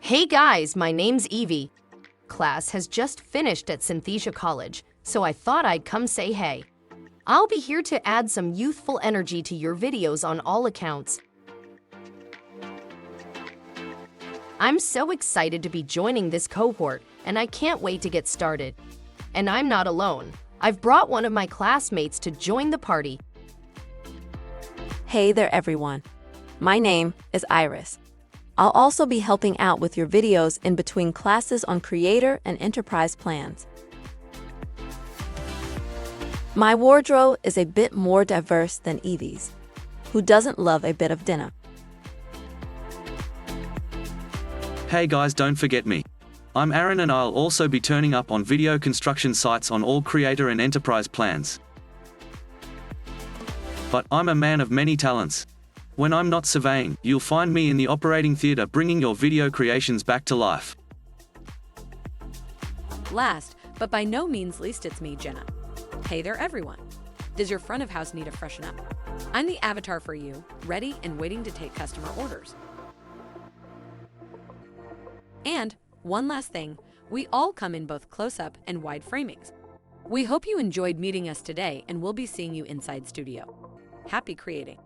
Hey guys, my name's Evie. Class has just finished at Synthesia College, so I thought I'd come say hey. I'll be here to add some youthful energy to your videos on all accounts. I'm so excited to be joining this cohort, and I can't wait to get started. And I'm not alone. I've brought one of my classmates to join the party. Hey there everyone. My name is Iris. I'll also be helping out with your videos in between classes on creator and enterprise plans. My wardrobe is a bit more diverse than Evie's, who doesn't love a bit of denim. Hey guys, don't forget me. I'm Aaron and I'll also be turning up on video construction sites on all creator and enterprise plans. But I'm a man of many talents. When I'm not surveying, you'll find me in the operating theater bringing your video creations back to life. Last, but by no means least, it's me, Jenna. Hey there everyone. Does your front of house need a freshen up? I'm the avatar for you, ready and waiting to take customer orders. And one last thing, we all come in both close-up and wide framings. We hope you enjoyed meeting us today and we'll be seeing you inside studio. Happy creating!